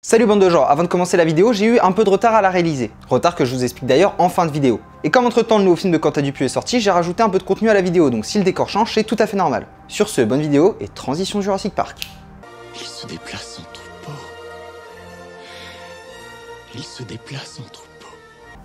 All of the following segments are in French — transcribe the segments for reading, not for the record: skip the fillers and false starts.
Salut bande de gens, avant de commencer la vidéo, j'ai eu un peu de retard à la réaliser. Retard que je vous explique d'ailleurs en fin de vidéo. Et comme entre temps le nouveau film de Quentin Dupieux est sorti, j'ai rajouté un peu de contenu à la vidéo, donc si le décor change, c'est tout à fait normal. Sur ce, bonne vidéo et transition Jurassic Park. Il se déplace en troupeau. Il se déplace en troupeau.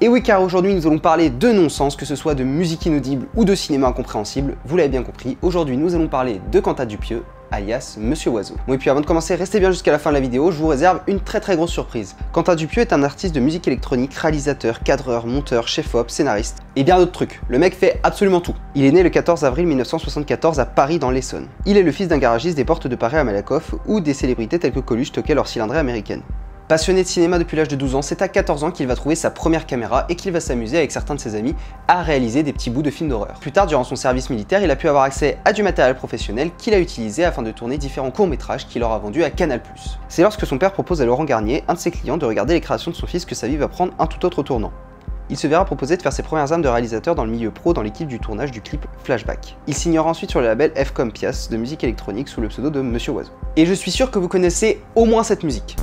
Et oui, car aujourd'hui nous allons parler de non-sens, que ce soit de musique inaudible ou de cinéma incompréhensible, vous l'avez bien compris, aujourd'hui nous allons parler de Quentin Dupieux, alias Monsieur Oiseau. Bon, et puis avant de commencer, restez bien jusqu'à la fin de la vidéo, je vous réserve une très grosse surprise. Quentin Dupieux est un artiste de musique électronique, réalisateur, cadreur, monteur, chef-op, scénariste, et bien d'autres trucs. Le mec fait absolument tout. Il est né le 14 avril 1974 à Paris dans l'Essonne. Il est le fils d'un garagiste des portes de Paris à Malakoff, où des célébrités telles que Coluche stockaient leur cylindrée américaine. Passionné de cinéma depuis l'âge de 12 ans, c'est à 14 ans qu'il va trouver sa première caméra et qu'il va s'amuser avec certains de ses amis à réaliser des petits bouts de films d'horreur. Plus tard, durant son service militaire, il a pu avoir accès à du matériel professionnel qu'il a utilisé afin de tourner différents courts-métrages qu'il aura vendus à Canal+. C'est lorsque son père propose à Laurent Garnier, un de ses clients, de regarder les créations de son fils que sa vie va prendre un tout autre tournant. Il se verra proposer de faire ses premières armes de réalisateur dans le milieu pro dans l'équipe du tournage du clip Flashback. Il signera ensuite sur le label FCOM Pias de musique électronique sous le pseudo de Monsieur Oiseau. Et je suis sûr que vous connaissez au moins cette musique.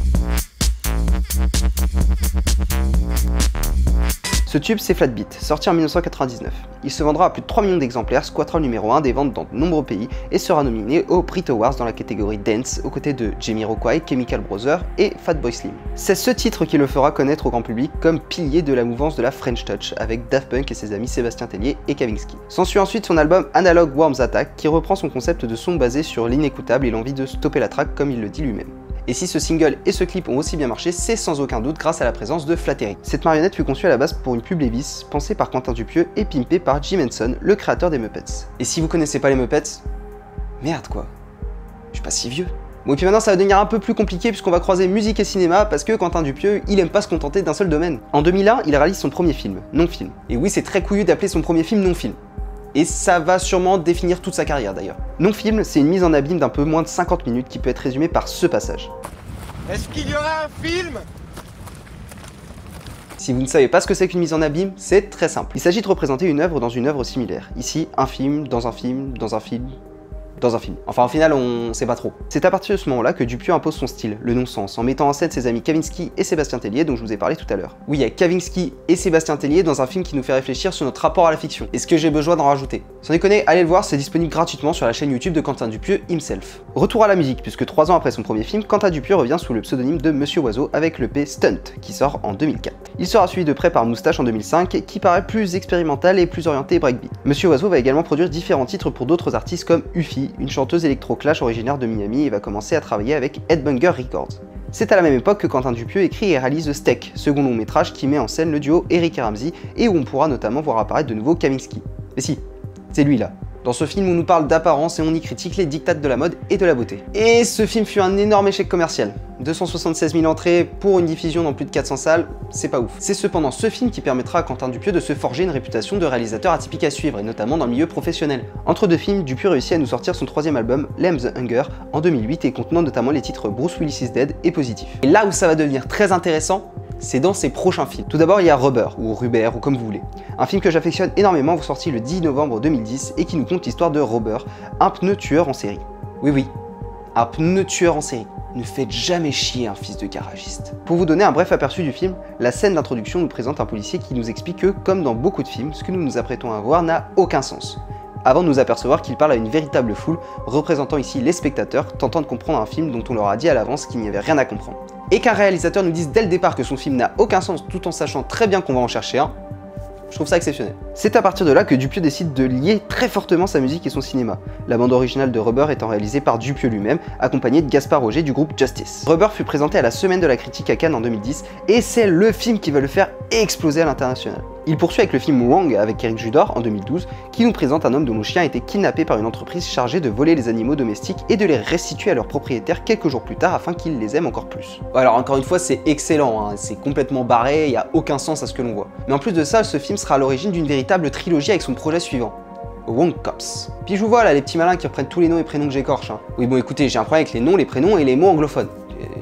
Ce tube, c'est Flatbeat, sorti en 1999. Il se vendra à plus de 3 millions d'exemplaires, squattera le numéro 1 des ventes dans de nombreux pays et sera nominé aux Brit Awards dans la catégorie Dance, aux côtés de Jamiroquai, Chemical Brothers et Fatboy Slim. C'est ce titre qui le fera connaître au grand public comme pilier de la mouvance de la French Touch, avec Daft Punk et ses amis Sébastien Tellier et Kavinsky. S'ensuit ensuite son album Analog Worms Attack, qui reprend son concept de son basé sur l'inécoutable et l'envie de stopper la track comme il le dit lui-même. Et si ce single et ce clip ont aussi bien marché, c'est sans aucun doute grâce à la présence de Flattery. Cette marionnette fut conçue à la base pour une pub Levi's, pensée par Quentin Dupieux et pimpée par Jim Henson, le créateur des Muppets. Et si vous connaissez pas les Muppets, merde quoi, je suis pas si vieux. Bon, et puis maintenant ça va devenir un peu plus compliqué puisqu'on va croiser musique et cinéma parce que Quentin Dupieux, il aime pas se contenter d'un seul domaine. En 2001, il réalise son premier film, non-film. Et oui, c'est très couillu d'appeler son premier film non-film. Et ça va sûrement définir toute sa carrière d'ailleurs. Non-film, c'est une mise en abîme d'un peu moins de 50 minutes qui peut être résumée par ce passage. Est-ce qu'il y aura un film ? Si vous ne savez pas ce que c'est qu'une mise en abîme, c'est très simple. Il s'agit de représenter une œuvre dans une œuvre similaire. Ici, un film, dans un film, dans un film, dans un film. Enfin, au final, on sait pas trop. C'est à partir de ce moment-là que Dupieux impose son style, le non-sens, en mettant en scène ses amis Kavinsky et Sébastien Tellier, dont je vous ai parlé tout à l'heure. Oui, il y a Kavinsky et Sébastien Tellier dans un film qui nous fait réfléchir sur notre rapport à la fiction. Est-ce que j'ai besoin d'en rajouter? Sans déconner, allez le voir, c'est disponible gratuitement sur la chaîne YouTube de Quentin Dupieux himself. Retour à la musique, puisque 3 ans après son premier film, Quentin Dupieux revient sous le pseudonyme de Monsieur Oiseau avec le P Stunt, qui sort en 2004. Il sera suivi de près par Moustache en 2005, qui paraît plus expérimental et plus orienté breakbeat. Monsieur Oiseau va également produire différents titres pour d'autres artistes comme Uffie, une chanteuse électro-clash originaire de Miami, et va commencer à travailler avec Headbanger Records. C'est à la même époque que Quentin Dupieux écrit et réalise The Steak, second long métrage qui met en scène le duo Eric et Ramsey, et où on pourra notamment voir apparaître de nouveau Kavinsky. Mais si, c'est lui là. Dans ce film, on nous parle d'apparence et on y critique les dictates de la mode et de la beauté. Et ce film fut un énorme échec commercial. 276 000 entrées pour une diffusion dans plus de 400 salles, c'est pas ouf. C'est cependant ce film qui permettra à Quentin Dupieux de se forger une réputation de réalisateur atypique à suivre, et notamment dans le milieu professionnel. Entre deux films, Dupieux réussit à nous sortir son 3e album, Lame the Hunger, en 2008, et contenant notamment les titres Bruce Willis is Dead et Positif. Et là où ça va devenir très intéressant, c'est dans ses prochains films. Tout d'abord, il y a Rubber, ou Rubber, ou comme vous voulez. Un film que j'affectionne énormément, sorti le 10 novembre 2010, et qui nous conte l'histoire de Rubber, un pneu tueur en série. Oui, un pneu tueur en série. Ne faites jamais chier un fils de garagiste. Pour vous donner un bref aperçu du film, la scène d'introduction nous présente un policier qui nous explique que, comme dans beaucoup de films, ce que nous nous apprêtons à voir n'a aucun sens. Avant de nous apercevoir qu'il parle à une véritable foule, représentant ici les spectateurs, tentant de comprendre un film dont on leur a dit à l'avance qu'il n'y avait rien à comprendre. Et qu'un réalisateur nous dise dès le départ que son film n'a aucun sens tout en sachant très bien qu'on va en chercher un, je trouve ça exceptionnel. C'est à partir de là que Dupieux décide de lier très fortement sa musique et son cinéma, la bande originale de Rubber étant réalisée par Dupieux lui-même, accompagné de Gaspard Roger du groupe Justice. Rubber fut présenté à la Semaine de la Critique à Cannes en 2010, et c'est le film qui va le faire exploser à l'international. Il poursuit avec le film Wrong avec Eric Judor en 2012, qui nous présente un homme dont le chien a été kidnappé par une entreprise chargée de voler les animaux domestiques et de les restituer à leurs propriétaires quelques jours plus tard afin qu'ils les aiment encore plus. Alors encore une fois, c'est excellent, hein, c'est complètement barré, il n'y a aucun sens à ce que l'on voit. Mais en plus de ça, ce film sera à l'origine d'une véritable trilogie avec son projet suivant, Wrong Cops. Puis je vous vois là, les petits malins qui reprennent tous les noms et prénoms que j'écorche. Hein. Oui bon écoutez, j'ai un problème avec les noms, les prénoms et les mots anglophones.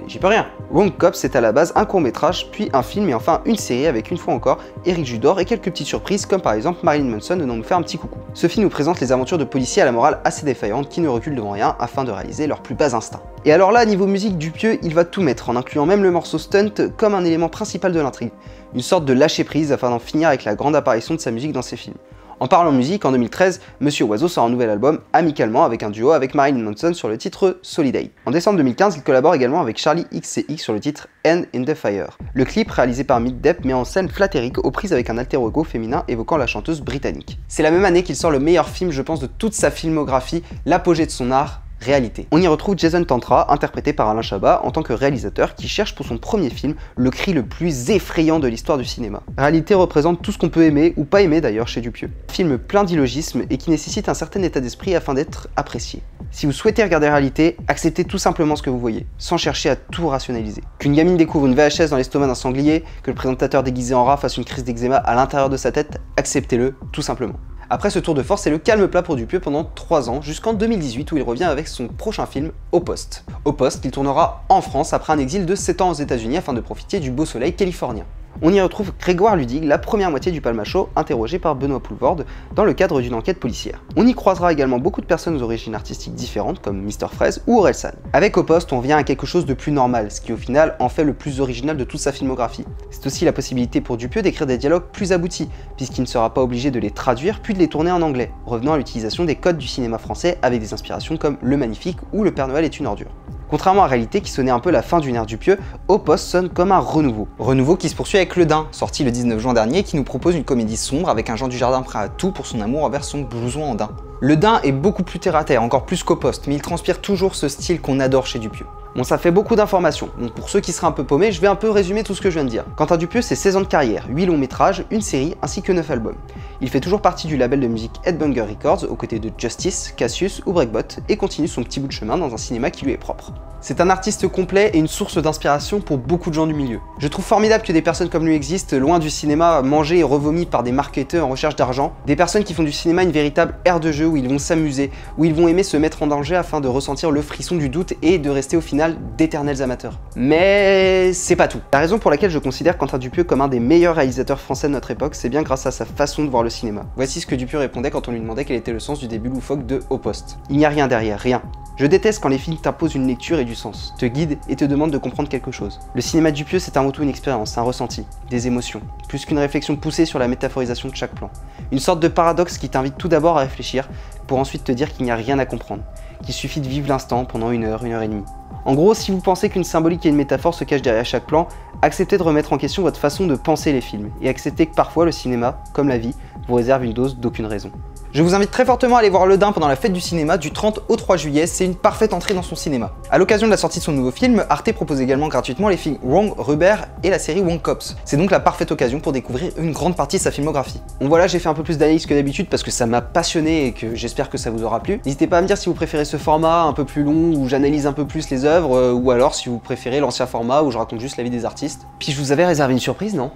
j'y peux rien. Wrong Cops c'est à la base un court-métrage, puis un film et enfin une série avec une fois encore Éric Judor et quelques petites surprises comme par exemple Marilyn Manson venant nous faire un petit coucou. Ce film nous présente les aventures de policiers à la morale assez défaillante qui ne reculent devant rien afin de réaliser leurs plus bas instincts. Et alors là, niveau musique, Dupieux, il va tout mettre en incluant même le morceau Stunt comme un élément principal de l'intrigue. Une sorte de lâcher prise afin d'en finir avec la grande apparition de sa musique dans ses films. En parlant musique, en 2013, Monsieur Oiseau sort un nouvel album, Amicalement, avec un duo avec Marilyn Manson sur le titre Soliday. En décembre 2015, il collabore également avec Charlie XCX sur le titre End in the Fire. Le clip, réalisé par Meat Depp, met en scène Flatterick aux prises avec un alter ego féminin évoquant la chanteuse britannique. C'est la même année qu'il sort le meilleur film, je pense, de toute sa filmographie, l'apogée de son art, Réalité. On y retrouve Jason Tantra, interprété par Alain Chabat, en tant que réalisateur qui cherche pour son premier film le cri le plus effrayant de l'histoire du cinéma. Réalité représente tout ce qu'on peut aimer, ou pas aimer d'ailleurs chez Dupieux. Film plein d'illogisme et qui nécessite un certain état d'esprit afin d'être apprécié. Si vous souhaitez regarder Réalité, acceptez tout simplement ce que vous voyez, sans chercher à tout rationaliser. Qu'une gamine découvre une VHS dans l'estomac d'un sanglier, que le présentateur déguisé en rat fasse une crise d'eczéma à l'intérieur de sa tête, acceptez-le tout simplement. Après ce tour de force, c'est le calme plat pour Dupieux pendant 3 ans, jusqu'en 2018 où il revient avec son prochain film, Au Poste. Au Poste, qu'il tournera en France après un exil de 7 ans aux États-Unis afin de profiter du beau soleil californien. On y retrouve Grégoire Ludig, la première moitié du Palma Show, interrogé par Benoît Poulvorde dans le cadre d'une enquête policière. On y croisera également beaucoup de personnes aux origines artistiques différentes comme Mr Fraise ou Orelsan. Avec Au Poste, on vient à quelque chose de plus normal, ce qui au final en fait le plus original de toute sa filmographie. C'est aussi la possibilité pour Dupieux d'écrire des dialogues plus aboutis, puisqu'il ne sera pas obligé de les traduire puis de les tourner en anglais, revenant à l'utilisation des codes du cinéma français avec des inspirations comme Le Magnifique ou Le Père Noël est une ordure. Contrairement à Réalité qui sonnait un peu la fin d'une ère Dupieux, Au Poste sonne comme un renouveau. Renouveau qui se poursuit avec Le Daim, sorti le 19 juin dernier, qui nous propose une comédie sombre avec un Jean Dujardin prêt à tout pour son amour envers son blouson en daim. Le Daim est beaucoup plus terre à terre, encore plus qu'Au Poste, mais il transpire toujours ce style qu'on adore chez Dupieux. Bon, ça fait beaucoup d'informations, donc pour ceux qui seraient un peu paumés, je vais un peu résumer tout ce que je viens de dire. Quant à Dupieux, c'est 16 ans de carrière, 8 longs métrages, une série ainsi que 9 albums. Il fait toujours partie du label de musique Headbanger Records aux côtés de Justice, Cassius ou Breakbot et continue son petit bout de chemin dans un cinéma qui lui est propre. C'est un artiste complet et une source d'inspiration pour beaucoup de gens du milieu. Je trouve formidable que des personnes comme lui existent, loin du cinéma mangé et revomi par des marketeurs en recherche d'argent, des personnes qui font du cinéma une véritable aire de jeu où ils vont s'amuser, où ils vont aimer se mettre en danger afin de ressentir le frisson du doute et de rester au final d'éternels amateurs. Mais c'est pas tout. La raison pour laquelle je considère Quentin Dupieux comme un des meilleurs réalisateurs français de notre époque, c'est bien grâce à sa façon de voir le cinéma. Voici ce que Dupieux répondait quand on lui demandait quel était le sens du début loufoque de Au Poste. Il n'y a rien derrière, rien. Je déteste quand les films t'imposent une lecture et du sens, te guident et te demandent de comprendre quelque chose. Le cinéma de Dupieux, c'est avant tout une expérience, un ressenti, des émotions, plus qu'une réflexion poussée sur la métaphorisation de chaque plan. Une sorte de paradoxe qui t'invite tout d'abord à réfléchir, pour ensuite te dire qu'il n'y a rien à comprendre, qu'il suffit de vivre l'instant pendant 1 heure, 1 heure et demie. En gros, si vous pensez qu'une symbolique et une métaphore se cachent derrière chaque plan, acceptez de remettre en question votre façon de penser les films, et acceptez que parfois le cinéma, comme la vie, vous réserve une dose d'aucune raison. Je vous invite très fortement à aller voir Le Daim pendant la fête du cinéma du 30 au 3 juillet, c'est une parfaite entrée dans son cinéma. A l'occasion de la sortie de son nouveau film, Arte propose également gratuitement les films Wrong, Rubber et la série Wrong Cops. C'est donc la parfaite occasion pour découvrir une grande partie de sa filmographie. Bon voilà, j'ai fait un peu plus d'analyse que d'habitude parce que ça m'a passionné et que j'espère que ça vous aura plu. N'hésitez pas à me dire si vous préférez ce format un peu plus long où j'analyse un peu plus les œuvres ou alors si vous préférez l'ancien format où je raconte juste la vie des artistes. Puis je vous avais réservé une surprise, non?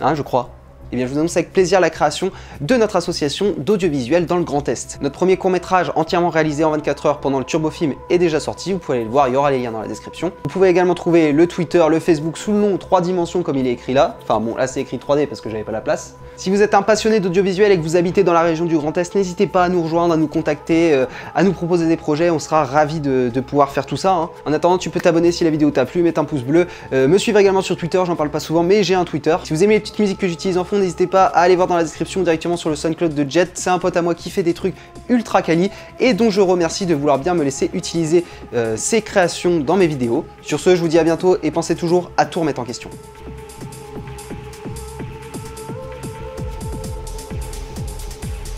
Hein, je crois. Eh bien, je vous annonce avec plaisir la création de notre association d'audiovisuel dans le Grand Est. Notre premier court-métrage entièrement réalisé en 24 heures pendant le Turbofilm est déjà sorti, vous pouvez aller le voir, il y aura les liens dans la description. Vous pouvez également trouver le Twitter, le Facebook sous le nom 3 dimensions comme il est écrit là. Enfin bon, là c'est écrit 3D parce que j'avais pas la place. Si vous êtes un passionné d'audiovisuel et que vous habitez dans la région du Grand Est, n'hésitez pas à nous rejoindre, à nous contacter, à nous proposer des projets, on sera ravis de pouvoir faire tout ça. Hein. En attendant, tu peux t'abonner si la vidéo t'a plu, mettre un pouce bleu, me suivre également sur Twitter, j'en parle pas souvent, mais j'ai un Twitter. Si vous aimez les petites musiques que j'utilise en fond, n'hésitez pas à aller voir dans la description directement sur le SoundCloud de Jet, c'est un pote à moi qui fait des trucs ultra quali et dont je remercie de vouloir bien me laisser utiliser ses créations dans mes vidéos. Sur ce, je vous dis à bientôt et pensez toujours à tout remettre en question.